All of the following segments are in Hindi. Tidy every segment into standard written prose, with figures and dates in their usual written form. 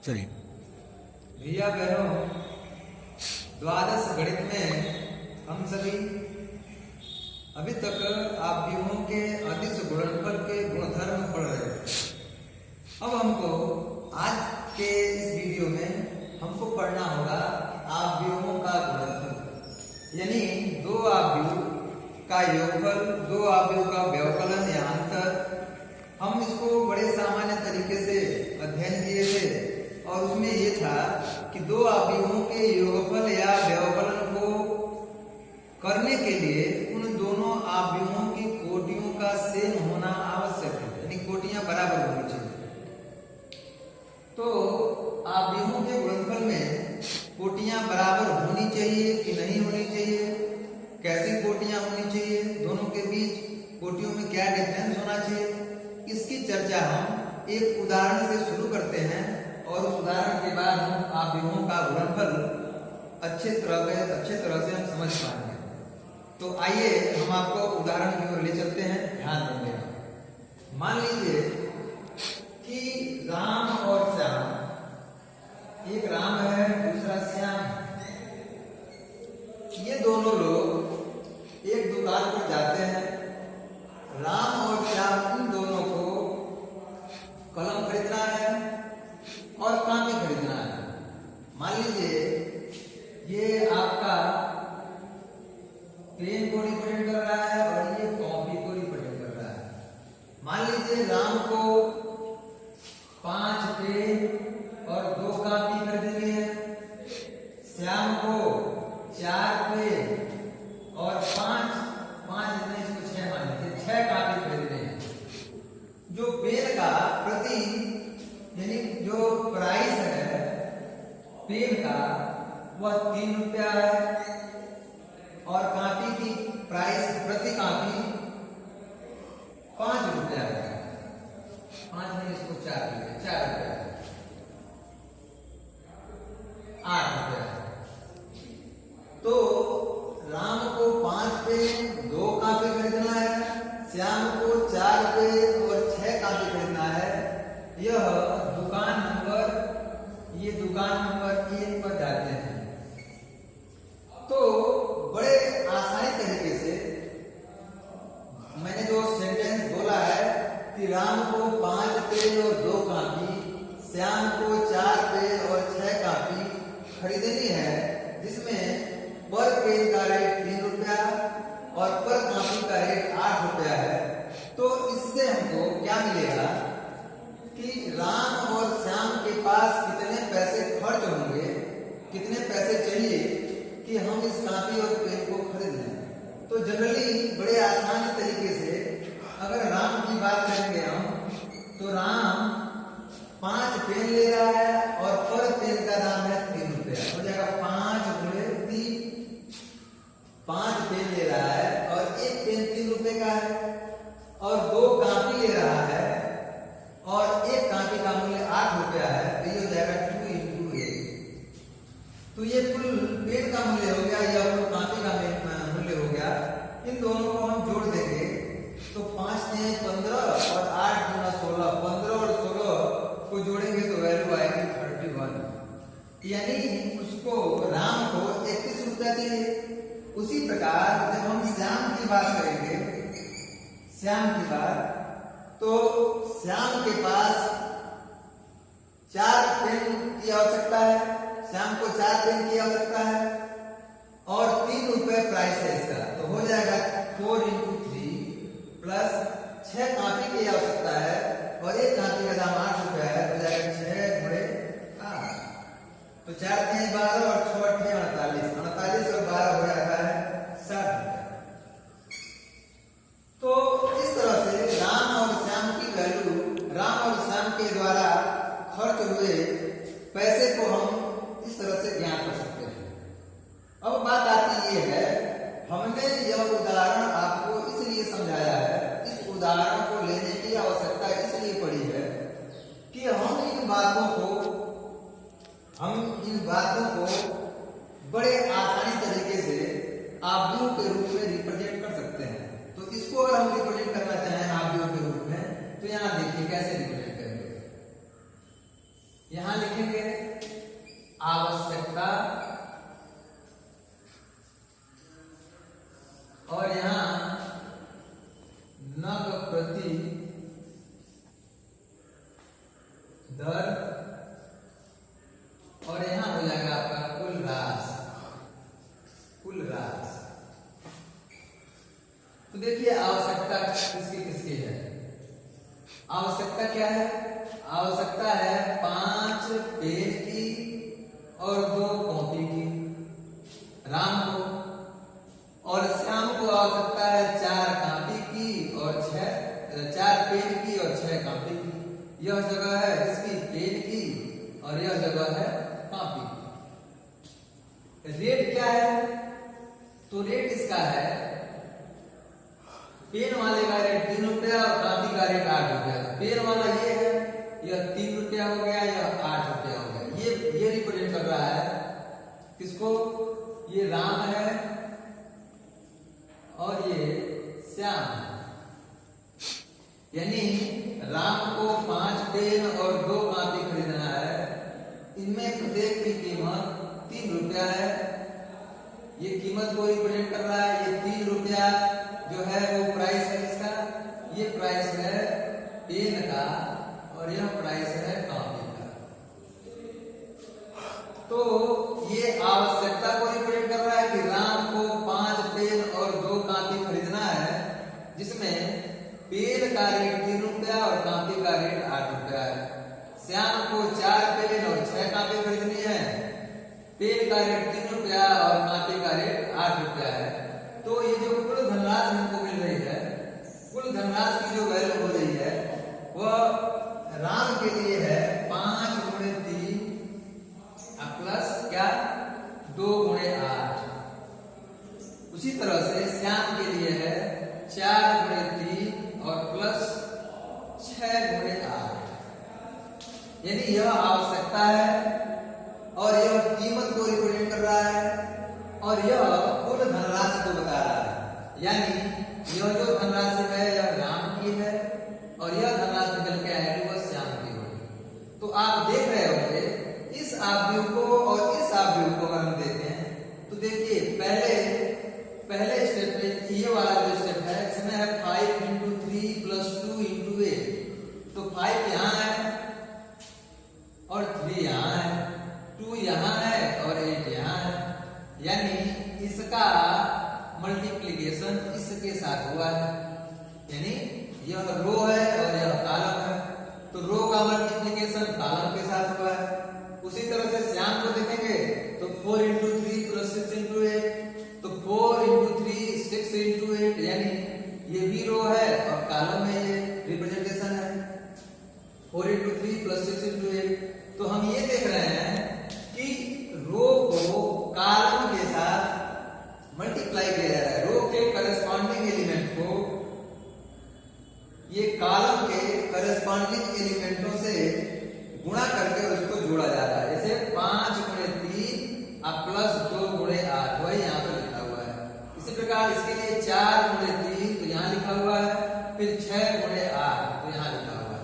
चलिए भैया बहनों, द्वादश गणित में हम सभी अभी तक आप व्यूहों के अदिश गुणनफल के गुणधर्म पढ़ रहे थे। अब हमको आज के इस वीडियो में हमको पढ़ना होगा आव्यूहों का गुणनफल, यानी दो आव्यूह का योगफल, दो आव्यूह का व्यवकलन या अंतर। हम इसको बड़े सामान्य तरीके से अध्ययन किए थे और उसमें ये था कि दो आव्यूहों के योगफल या व्यवकलन को करने के लिए उन दोनों आव्यूहों की कोटियों का सेम होना आवश्यक है, यानी कोटियां बराबर होनी चाहिए। तो आव्यूहों के गुणनफल में कोटियां बराबर होनी चाहिए कि नहीं होनी चाहिए, कैसी कोटियां होनी चाहिए, दोनों के बीच कोटियों में क्या डिफरेंस होना चाहिए, इसकी चर्चा हम एक उदाहरण से शुरू करते हैं और उस उदाहरण के बाद हम आव्यूहों का गुणनफल अच्छे तरह से हम समझ पाएंगे। तो आइए हम आपको उदाहरण की ओर ले चलते हैं, ध्यान देंगे। मान लीजिए कि राम और श्याम, एक राम है दूसरा श्याम है, ये दोनों लोग एक दुकान पर जाते हैं। राम और श्याम इन दोनों को कलम खरीदना है और कापी खरीदना है। मान लीजिए ये आपका पेन को रिप्रेजेंट कर रहा है और ये कॉपी को रिप्रेजेंट कर रहा है। मान लीजिए राम को 5 पेन और 2 कापी खरीदनी है, श्याम को 4 पेन और 5 इसको 6 मान लीजिए 6 कापी खरीदने हैं। जो पेन का प्रति यानी जो प्राइस है पेन का वह 3 रुपया है और कापी की प्राइस प्रति कापी 5 रुपया है। 5 में इसको 4 रुपया 8 रुपया है। तो राम को 5 पेन 2 कापी खरीदना है, श्याम को 4 पेन और 6 कापी खरीदना है। यह दुकान नंबर 1 पर जाते हैं। तो बड़े आसानी तरीके से मैंने जो सेंटेंस बोला है कि राम को 5 पेन और 2 कापी, श्याम को 4 पेन और 6 कापी खरीदनी है, जिसमें पर पेन का रेट 3 रुपया और पर कापी का रेट 8 रुपया है। तो इससे हमको क्या मिलेगा कि राम और श्याम के पास कितने पैसे खर्च होंगे, कितने पैसे चाहिए कि हम इस कापी और पेन को खरीद लें। तो जनरली बड़े आसानी तरीके से अगर राम की बात करेंगे हम, तो राम 5 पेन ले रहा है और पर पेन का दाम है 3 रुपया, हो जाएगा 5 गुणे 3। 5 पेन ले रहा है और एक पेन 3 रुपए का है और 2 कापी ले रहा है और एक कापी का मूल्य 8 रुपया है। तो ये हो जाएगा 2 × 8। तो ये कुल पेन का मूल्य हो गया या कुल कापी का मूल्य हो गया। इन दोनों को हम जोड़ देंगे तो 5 ने 15 और 8 गुना 16, 15 और 16 को जोड़ेंगे तो वैल्यू आएगी 31। यानी उसको राम को 31 रुपया चाहिए। उसी प्रकार जब हम श्याम की बात करेंगे, श्याम की बात, तो श्याम के पास 4 पेन की आवश्यकता है, श्याम को 4 पेन की आवश्यकता है और 3 रुपए प्राइस है इसका। तो हो जाएगा 4 × 3 प्लस 6 कापी की आवश्यकता है और एक कापी का दाम 8 रुपया है। हो जाएगा 6 गुणे 8। तो 4 × 3 12 और 6 × 8 48, 48 और 12 हो जाता है 60 रुपया। तो इस तरह से राम और श्याम की वैल्यू, राम और श्याम के द्वारा खर्च हुए पैसे को हम इस तरह से ज्ञात कर सकते हैं। अब बात आती ये है, हमने यह उदाहरण आपको इसलिए समझाया है, इस उदाहरण को लेने की आवश्यकता इसलिए पड़ी है कि हम इन बातों को बड़े आसानी तरीके से आव्यूह के रूप में रिप्रेजेंट कर सकते हैं। तो इसको अगर हम रिप्रेजेंट करना चाहें आव्यूह के रूप में, तो यहाँ देखिए कैसे रिप्रेजेंट करेंगे। यहां लिखेंगे आवश्यकता और यहां नग प्रति दर और यहां हो जाएगा आपका कुल राशि। तो देखिए आवश्यकता किसकी किसकी है। आवश्यकता क्या है? आवश्यकता है 5 पेज की और 2 कॉपी की राम को, और श्याम को आवश्यकता है 4 कॉपी की और 4 पेज की और 6 कॉपी की। यह जगह है इसकी पेज की और यह जगह है कॉपी की। रेट क्या है? तो रेट इसका है, पेन वाले का रेट 3 रुपया और कॉपी का रेट 8 रुपया। पेन वाला ये है, यह 3 रुपया हो गया, यह 8 रुपया हो गया। ये रिप्रेजेंट कर रहा है किसको? ये राम है और ये श्याम है। यानी राम को 5 पेन और 2 कॉपी खरीदना है। इनमें प्रत्येक की कीमत 3 रुपया है। ये कीमत को रिप्रेजेंट कर रहा है। ये 3 रुपया जो है वो प्राइस है इसका, ये प्राइस है पेन का और यह प्राइस है कॉपी का। तो ये आवश्यकता को रिप्रेजेंट कर रहा है कि राम को 5 पेन और 2 कॉपी खरीदना है, जिसमें पेन का रेट 3 रुपया और कॉपी का रेट 8 रुपया है। श्याम को 4 पेन और 6 कॉपी खरीदनी है। पेन का रेट 3 रुपया और कॉपी का रेट 8 रुपया है। तो ये जो कुल धनराशि हमको मिल रही है, कुल धनराशि की जो वैल्यू हो रही है वह राम के लिए है 5 गुणे 3 प्लस क्या 2 गुणे 8। उसी तरह से श्याम के लिए है 4 गुणे 3 और प्लस 6 गुणे 8। यानी यह आवश्यकता है और यह कीमत को रिप्रेजेंट कर रहा है और यह कुल धनराशि को बता रहा है। यानी यह जो धनराशि है यह राम की है और यह धनराशि निकल के आएगी वह श्याम की होगी। तो आप देख रहे होंगे इस आव्यूह को और इस आव्यूह को अगर हम देखें तो देखिए पहले स्टेप में ये वाला जो स्टेप है इसमें है 5 × 3 + 2 × 8। तो 5 यहाँ है और 3 यहाँ है, 2 यहाँ है और 8 यहाँ है। यानी इसका मल्टीप्लिकेशन इसके साथ हुआ है। यानी यह रो है और यह कॉलम है, तो रो का मल्टीप्लिकेशन कॉलम के साथ हुआ है। उसी तरह से श्याम को देखेंगे तो 4 × 3 + 6 × 8, तो 4 × 3 6 × 8, यानी ये भी रो है और कॉलम में ये रिप्रेजेंटेशन है 4 × 3 + 6 × 8। तो हम ये देख रहे हैं कि रो को कॉलम के साथ मल्टीप्लाई किया जा रहा है। रो के करस्पॉन्डिंग एलिमेंट को ये कॉलम के करस्पॉन्डिंग एलिमेंटों से गुणा करके उसको जोड़ा जा रहा है। जैसे 5 गुणे 3 प्लस 2 गुणे 8, वही यहाँ पर लिखा हुआ है। इसी प्रकार इसके लिए 4 गुणे 3 तो यहाँ लिखा हुआ है, फिर 6 गुणे 8 तो यहाँ लिखा हुआ है।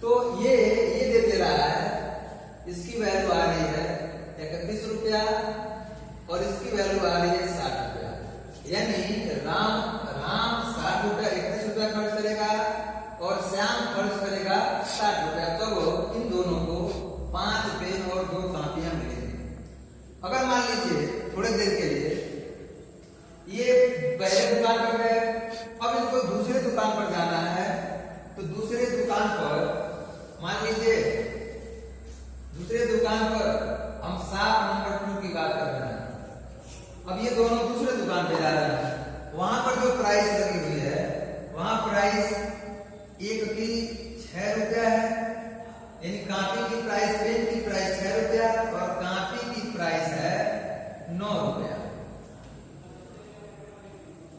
तो ये दे दे रहा है, इसकी वैल्यू आ रही है 31 रुपया और इसकी वैल्यू आ रही है 60 रुपया। यानी राम 60 रुपया 31 रुपया खर्च करेगा और श्याम खर्च करेगा 60 रुपया। तो इन दोनों को 5 पेन और 2 कॉपियां मिलेंगी। अगर मान लीजिए थोड़ी देर के लिए ये पहले दुकान पर गए, अब इनको दूसरे दुकान पर जाना है, तो दूसरे दुकान पर मान लीजिए दूसरे दुकान पर हम 7 नंबर 2 की बात कर रहे हैं। अब ये दोनों दूसरे दुकान पे जा रहे हैं, वहां पर जो प्राइस लगी हुई है वहां प्राइस एक की 6 रुपया है। यानी कॉपी की प्राइस, पेन की प्राइस 6 रुपया और कॉपी की प्राइस है 9 रुपया।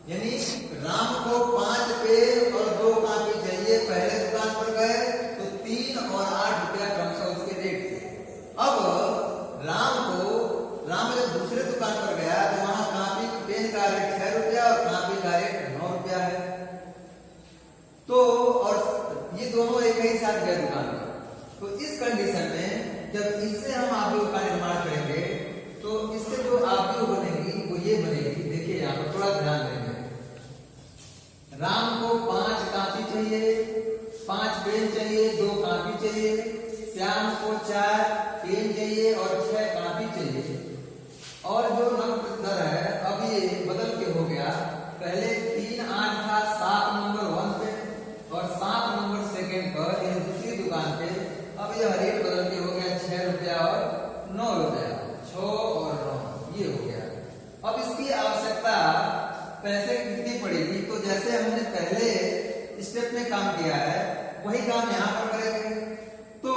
यानी राम को 5 पेन और 2 कॉपी चाहिए। पहले दुकान पर गए तो 3 और 8 रुपया क्रमशः उसके रेट थे। अब राम जब दूसरे दुकान पर गया तो वहां कॉपी पेन का रेट 6 रुपया और कॉपी का रेट 9 रुपया है। तो और ये दोनों एक ही साथ गए दुकान पर, तो इस कंडीशन में जब इससे हम आव्यूह का निर्माण करेंगे तो इससे जो आव्यूह बनेगी वो ये बनेगी। देखिए यहाँ पर थोड़ा ध्यान देंगे। राम को 5 कापी चाहिए, 5 पेन चाहिए, 2 कापी चाहिए। श्याम को 4 पेन चाहिए और 6 कापी चाहिए। और जो नंबर है अब ये बदल के हो गया। पहले 3 8 था 7 नंबर 1 पे और 7 नंबर सेकंड पर, ये दूसरी दुकान पे। अब यह रेट बदल के हो गया 6 रुपया और 9 रुपया, 6 और 9 ये हो गया। अब इसकी आवश्यकता पैसे की कितनी पड़ेगी, तो जैसे हमने पहले स्टेप में काम किया है वही काम यहाँ पर करेंगे। तो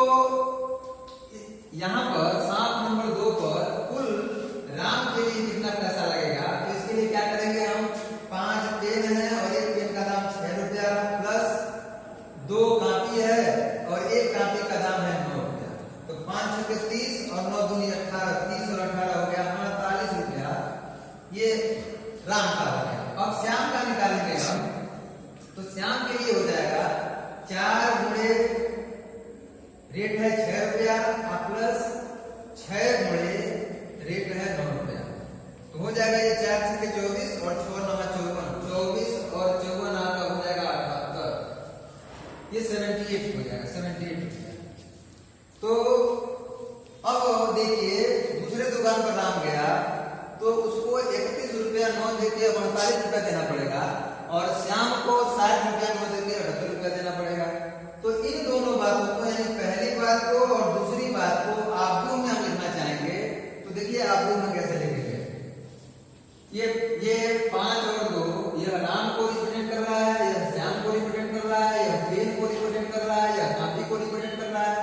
यहाँ पर 7 नंबर 2 पर कुल राम के लिए कितना पैसा लगेगा, तो इसके लिए क्या करेंगे हम, 5 पेन है और 1 पेन का दाम 6 रुपया प्लस 2 कापी है और 1 कापी का दाम है 9 रुपया। तो 5 छक्के 30 और 9 दूनी 18, 30 और 18 हो गया 48 रुपया। ये राम का हो गया। अब श्याम का निकालेंगे हम, तो श्याम के लिए हो जाएगा 4 गुणे रेट है 6 रुपया प्लस 6 गुणे रेट है 9 रुपया। तो हो जाएगा ये 4 छक्के 24 और 6 9 54, 24 और 54 आपका हो जाएगा 78। ये 78 हो जाएगा, 78 रुपया। तो अब देखिए दूसरे दुकान पर राम गया तो उसको 31 रुपया 9 देके 48 रुपया देना पड़ेगा और श्याम को 60 रुपया 9 देके 78 रुपया देना पड़ेगा। तो इन दोनों बातों को, यानी पहली बात को और दूसरी बात को आव्यूह में हम लिखना चाहेंगे। तो देखिए आव्यूह में कैसे लिखेंगे। ये 5 और 2 यह राम को रिप्रेजेंट कर रहा है, यह श्याम को रिप्रेजेंट कर रहा है, यह पेन को रिप्रेजेंट कर रहा है, यह कापी को रिप्रेजेंट कर रहा है,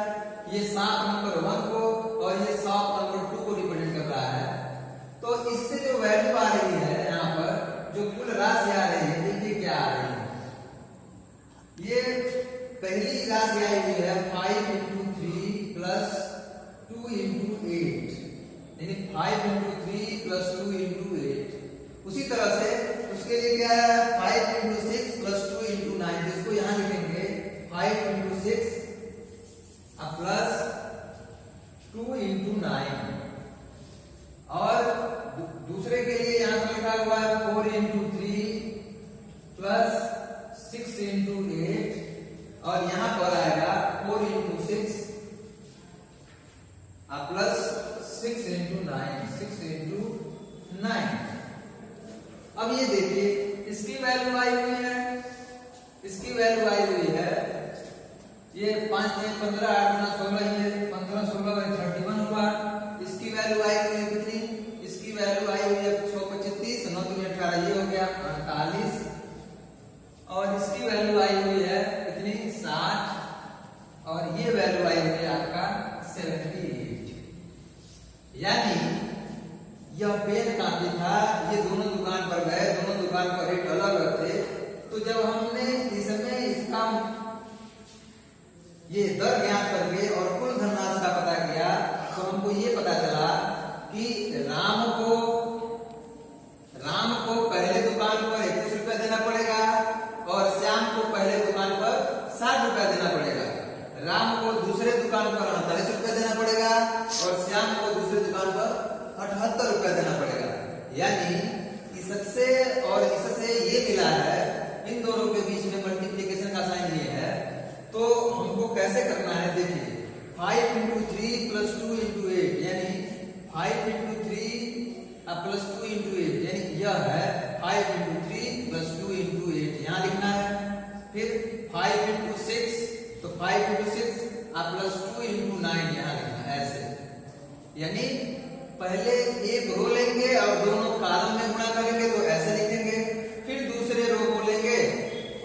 ये 7 नंबर 1 को और ये 7 नंबर 2 को रिप्रेजेंट कर रहा है। तो इससे जो वैल्यू आ रही है यहाँ पर, जो कुल राशि आ रही है, देखिए क्या आ रही है। ये पहली राशि आई हुई है 5 into 3 plus 2 into 8, यानी 5 into 3 plus 2 into 8। उसी तरह से उसके लिए क्या है 5 into 6 plus 2 into 9, जिसको यहाँ लिखेंगे 5 into 6 plus 2 into 9। और दूसरे के लिए यहां पर लिखा हुआ है 4 into 3 plus 6 into 8 और यहां पर आएगा 4 into 6 प्लस 6 into 9, 6 into 9। अब ये देखिए इसकी वैल्यू आई हुई है, इसकी वैल्यू आई हुई है ये 5 में 15 8 गुना 16, ये 15 16 में 31 हुआ। इसकी वैल्यू आई हुई है कितनी, इसकी वैल्यू आई हुई है 6 25 30 9 दूनी 18, ये हो गया 48। और इसकी वैल्यू आई हुई है कितनी 60 और ये वैल्यू आई हुई है आपका 78। यानी यह पेन कापी था, ये दोनों दुकान पर गए, दोनों दुकान पर रेट अलग अलग थे। तो जब हमने इसमें इसका ये दर ज्ञात करके और कुल धनराशि का पता किया तो हमको ये पता चला कि राम को पहले दुकान पर 31 रुपया देना पड़ेगा और श्याम को पहले दुकान पर 60 रुपया देना पड़ेगा। राम को दूसरे दुकान पर 48 रुपया देना पड़ेगा और श्याम को दूसरे दुकान पर 78 रुपया देना पड़ेगा। यानी इससे और इससे ये मिला है, इन दोनों के बीच में मल्टीप्लिकेशन का साइन ये है। तो हमको कैसे करना है, देखिए 5 into 3 plus 2 into 8, यानी 5 into 3 plus 2 into 8, यानी यह है 5 into 3 plus 2 into 8 यहाँ लिखना है। फिर 5 into 6, तो 5 into 6 plus 2 into 9 यहाँ लिखना है ऐसे। यानी पहले एक रो लेंगे और दोनों कॉलम में गुणा करेंगे तो ऐसे लिखेंगे, फिर दूसरे रो को लेंगे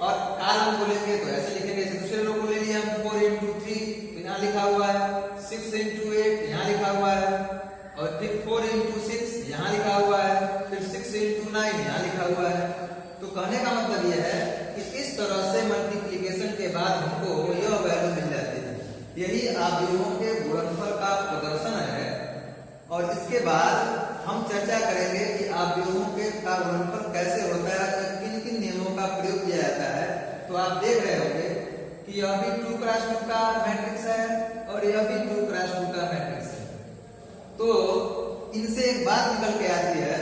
और कॉलम को लेंगे तो ऐसे लिखेंगे। दूसरे रो को ले लिया हम 4 into 3 यहाँ लिखा हुआ है, 6 into 8 यहाँ लिखा हुआ है और फिर 4 into 6 यहाँ लिखा हुआ है, फिर 6 into 9 यहाँ लिखा हुआ है। तो कहने का मतलब यह है कि इस तरह से मल्टीप्लिकेशन के बाद हमको यह वैल्यू मिल जाती है। यही आव्यूहों के गुणनफल का प्रदर्शन है। और इसके बाद हम चर्चा करेंगे कि आव्यूहों के का गुणनफल कैसे होता है, किन किन नियमों का प्रयोग किया जाता है। तो आप देख रहे होंगे कि यह भी 2x2 का मैट्रिक्स है और यह भी 2 क्रॉस 2 का मैट्रिक्स है। तो इनसे एक बात निकल के आती है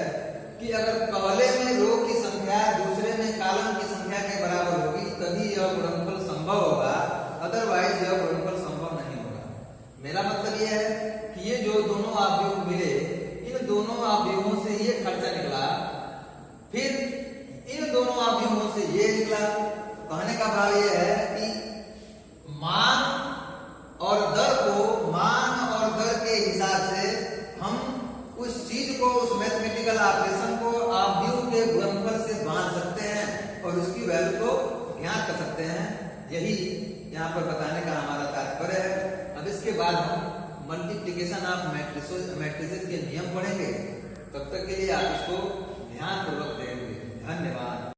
कि अगर पहले में रो की संख्या दूसरे में कॉलम की संख्या के बराबर होगी तभी यह गुणनफल संभव होगा, अदरवाइज यह गुणनफल संभव नहीं होगा। मेरा मतलब यह है कि ये जो दोनों अवयव मिले, इन दोनों अवयवों से ये खर्चा निकला, फिर इन दोनों अवयवों से ये निकला। कहने का भाव यह है कि मान और दर को, मान और दर के हिसाब से हम उस चीज को, उस मैथमेटिकल ऑपरेशन को अवयव के गुणनफल से बांध सकते हैं और उसकी वैल्यू को ज्ञात कर सकते हैं। यही यहाँ पर बताने का हमारा तात्पर्य है। अब इसके बाद हम मल्टीप्लिकेशन ऑफ मैट्रिसेस के नियम पढ़ेंगे। तब तक के लिए आप इसको ध्यानपूर्वक देखेंगे। धन्यवाद।